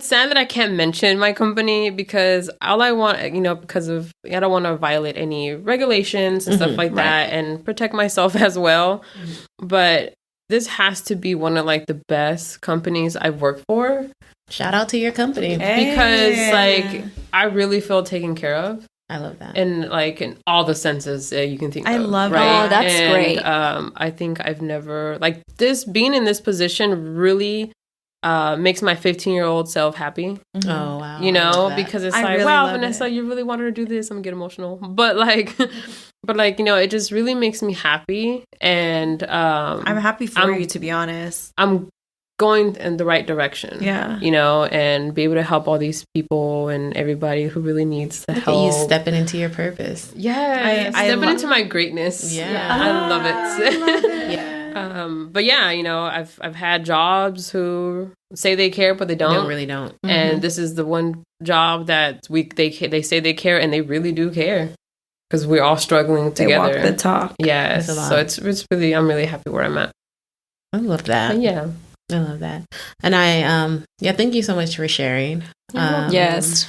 sad that I can't mention my company because all I want, because of, I don't want to violate any regulations and stuff like that and protect myself as well. But this has to be one of like the best companies I've worked for. Shout out to your company. Because like I really feel taken care of. I love that. And like in all the senses you can think of. I love right? Oh, that's great. I think I've never, like being in this position really makes my 15-year-old self happy. Oh, wow. Because it's really wow, Vanessa, you really wanted to do this. I'm gonna get emotional. But it just really makes me happy. And I'm happy for you, to be honest. I'm going in the right direction. Yeah. And be able to help all these people and everybody who really needs the help. You stepping into your purpose. Yeah. Stepping into my greatness. Yeah. I love it. I love it. Yeah. But yeah, I've had jobs who say they care, but they don't. They really don't. And this is the one job that they say they care, and they really do care because we're all struggling together. They walk the talk. Yeah, so it's really, I'm really happy where I'm at. I love that. But yeah, I love that. And I thank you so much for sharing. Yes.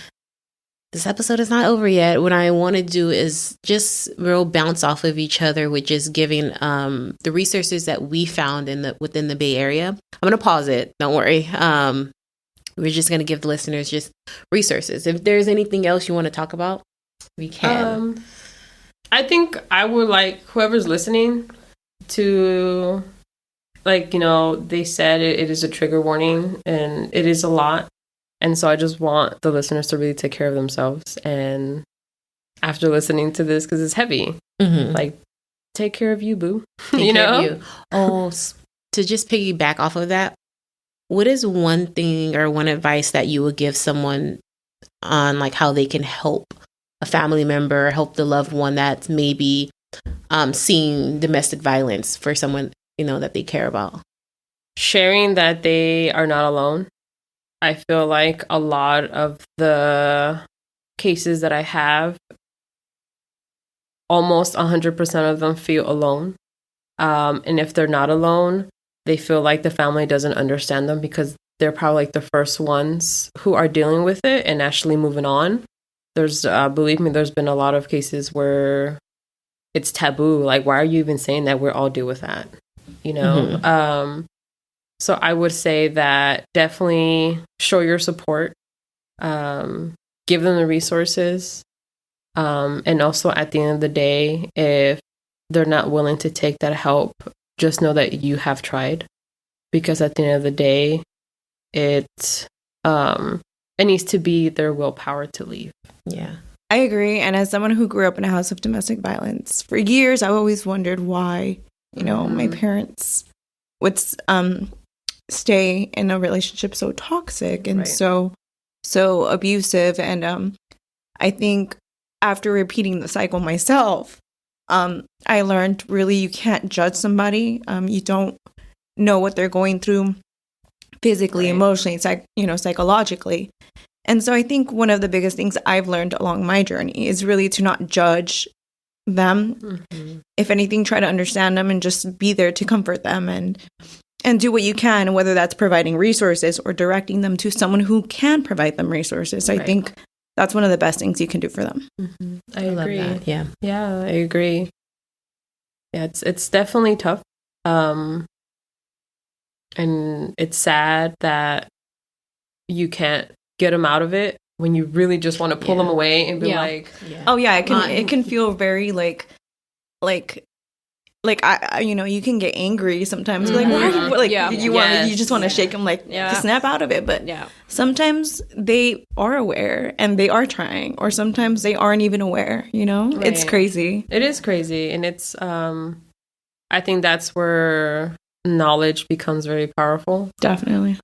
This episode is not over yet. What I want to do is just real bounce off of each other with just giving the resources that we found within the Bay Area. I'm going to pause it. Don't worry. We're just going to give the listeners just resources. If there's anything else you want to talk about, we can. I think I would like whoever's listening to, they said it is a trigger warning and it is a lot. And so I just want the listeners to really take care of themselves. And after listening to this, because it's heavy, take care of you, boo. Take care of you. Oh, to just piggyback off of that, what is one thing or one advice that you would give someone on like how they can help a family member, help the loved one that's maybe seeing domestic violence for someone, that they care about? Sharing that they are not alone. I feel like a lot of the cases that I have, almost 100% of them feel alone. And if they're not alone, they feel like the family doesn't understand them because they're probably like the first ones who are dealing with it and actually moving on. There's, believe me, there's been a lot of cases where it's taboo. Like, why are you even saying that? We're all deal with that, So I would say that definitely show your support, give them the resources, and also at the end of the day, if they're not willing to take that help, just know that you have tried, because at the end of the day, it's it needs to be their willpower to leave. Yeah. I agree. And as someone who grew up in a house of domestic violence, for years, I always wondered why, my parents would stay in a relationship so toxic and so abusive. And I think after repeating the cycle myself, I learned really you can't judge somebody. You don't know what they're going through physically, emotionally, psychologically. And so I think one of the biggest things I've learned along my journey is really to not judge them. Mm-hmm. If anything, try to understand them and just be there to comfort them and do what you can, whether that's providing resources or directing them to someone who can provide them resources. I think that's one of the best things you can do for them. Mm-hmm. I agree. Love that. Yeah. Yeah, I agree. Yeah, it's definitely tough. And it's sad that you can't get them out of it when you really just want to pull them away and be like, oh yeah, it can feel very like I you can get angry sometimes. Like, why are you just want to shake them to snap out of it. But sometimes they are aware and they are trying, or sometimes they aren't even aware, It's crazy. It is crazy. And it's, I think that's where knowledge becomes very powerful. Definitely.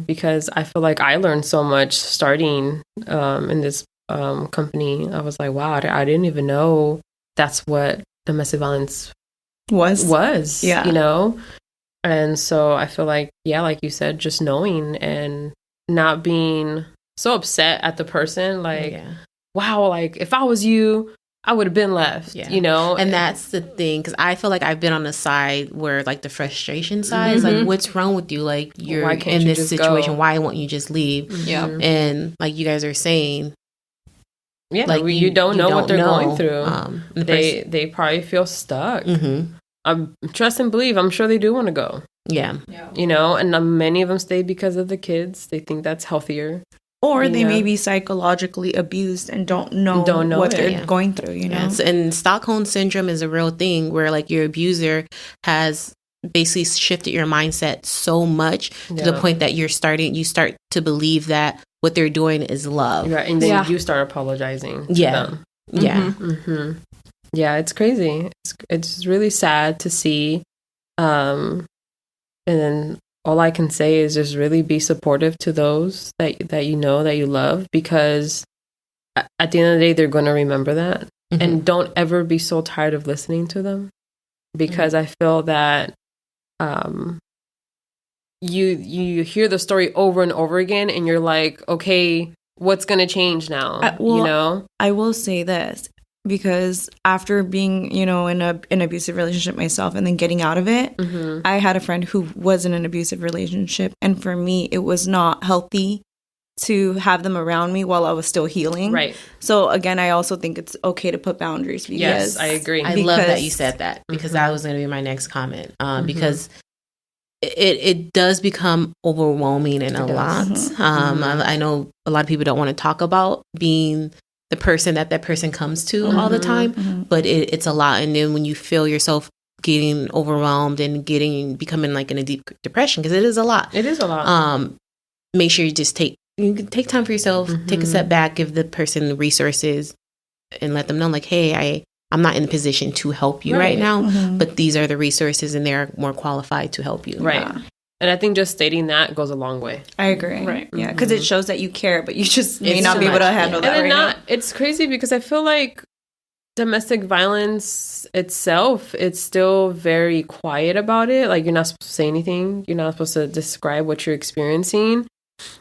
Because I feel like I learned so much starting in this company. I was like, wow, I didn't even know that's what domestic violence was, and so I feel like, like you said, just knowing and not being so upset at the person, wow, like if I was you, I would have been left, and that's the thing, because I feel like I've been on the side where like the frustration side is like, what's wrong with you, like you're in this situation, why won't you just leave? And like you guys are saying, like you don't know what they're going through. They probably feel stuck. Trust and believe, I'm sure they do want to go. And many of them stay because of the kids. They think that's healthier. Or they may be psychologically abused and don't know what they're going through, Yes. And Stockholm Syndrome is a real thing where like your abuser has basically shifted your mindset so much to the point that you start to believe that what they're doing is love. Right. And then you start apologizing to them. Yeah. Mm-hmm. Yeah, it's crazy. It's really sad to see. And then all I can say is just really be supportive to those that that you love, because at the end of the day, they're going to remember that. And don't ever be so tired of listening to them, because I feel that you hear the story over and over again and you're like, okay, what's going to change now? I will say this. Because after being, in an abusive relationship myself and then getting out of it, I had a friend who was in an abusive relationship. And for me, it was not healthy to have them around me while I was still healing. Right. So again, I also think it's okay to put boundaries. Because, yes, I agree. I love that you said that, because that was going to be my next comment. Because it does become overwhelming and a lot. I know a lot of people don't want to talk about being the person that person comes to all the time, but it's a lot. And then when you feel yourself getting overwhelmed and becoming like in a deep depression, because it is a lot. Make sure you just take time for yourself, take a step back, give the person the resources, and let them know like, hey, I'm not in a position to help you right now, but these are the resources and they're more qualified to help you. Right. And I think just stating that goes a long way. I agree. Right. Yeah, because it shows that you care, but you just may not be able to handle that right now. It's crazy because I feel like domestic violence itself, it's still very quiet about it. Like, you're not supposed to say anything. You're not supposed to describe what you're experiencing.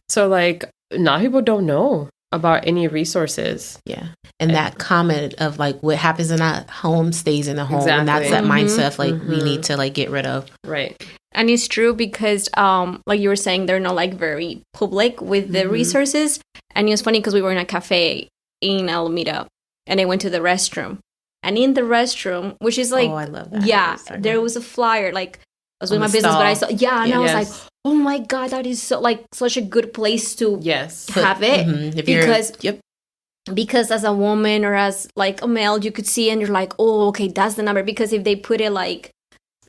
So, like, a lot of people don't know about any resources. Yeah. And that comment of like, what happens in that home stays in the home. Exactly. And that's that mindset of like, we need to like get rid of. Right. And it's true because, like you were saying, they're not like very public with the resources. And it was funny because we were in a cafe in Alameda and I went to the restroom. And in the restroom, which is like, I love that. Yeah, there was a flyer. Like, I was with my business, but I saw, and I was like, oh my God, that is so like such a good place to have it. Because as a woman or as like a male, you could see and you're like, oh, okay, that's the number. Because if they put it like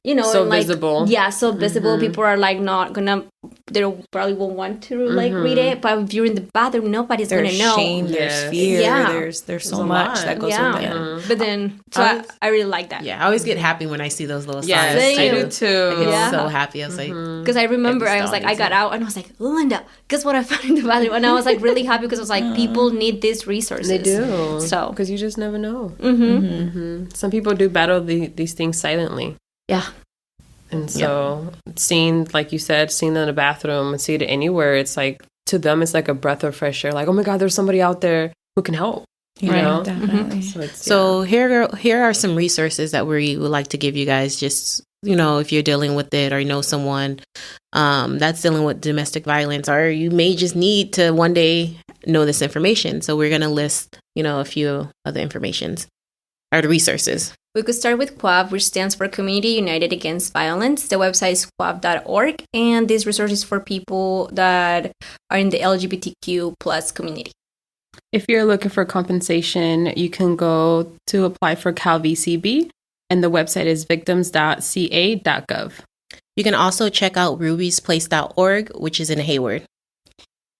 So and, like, visible. Yeah, so visible. People are like not gonna. They probably won't want to like read it. But if you're in the bathroom, nobody's gonna know. Shame, there's fear, there's so much that goes with it. But then, so I really like that. Yeah, I always get happy when I see those little signs. Yes, I do too. I get so happy. I was like, because I remember I was like, I got out and I was like, Linda, guess what I found in the bathroom? And I was like really happy because I was like, people need these resources. They do. So because you just never know. Some people do battle these things silently. Yeah. And so seeing, like you said, seeing them in the bathroom and see it anywhere, it's like, to them, it's like a breath of fresh air. Like, oh my God, there's somebody out there who can help. You know? Definitely. So here are some resources that we would like to give you guys, just, if you're dealing with it or you know someone that's dealing with domestic violence, or you may just need to one day know this information. So we're going to list, a few of the informations or the resources. We could start with CUAV, which stands for Community United Against Violence. The website is cuav.org, and this resource is for people that are in the LGBTQ plus community. If you're looking for compensation, you can go to apply for CalVCB, and the website is victims.ca.gov. You can also check out rubiesplace.org, which is in Hayward.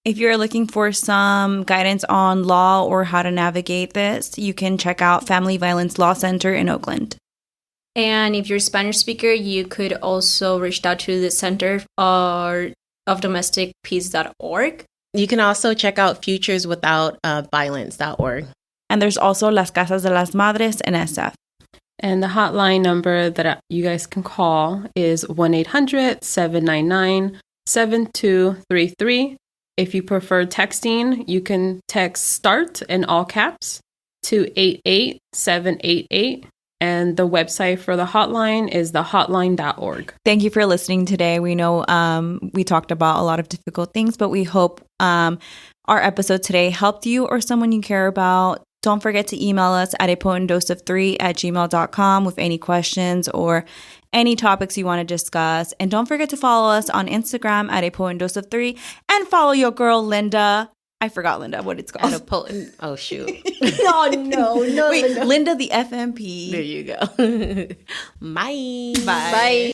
If you're looking for some guidance on law or how to navigate this, you can check out Family Violence Law Center in Oakland. And if you're a Spanish speaker, you could also reach out to the Center of Domestic Peace.org. You can also check out futureswithoutviolence.org. And there's also Las Casas de las Madres in SF. And the hotline number that you guys can call is 1-800-799-7233. If you prefer texting, you can text START in all caps to 88788. And the website for the hotline is thehotline.org. Thank you for listening today. We know we talked about a lot of difficult things, but we hope our episode today helped you or someone you care about. Don't forget to email us at apotentdoseof3@gmail.com with any questions or any topics you want to discuss. And don't forget to follow us on Instagram at apotentdoseof3 and follow your girl, Linda. I forgot, Linda, what it's called. Oh, shoot. No. Wait, Linda the FMP. There you go. Bye. Bye.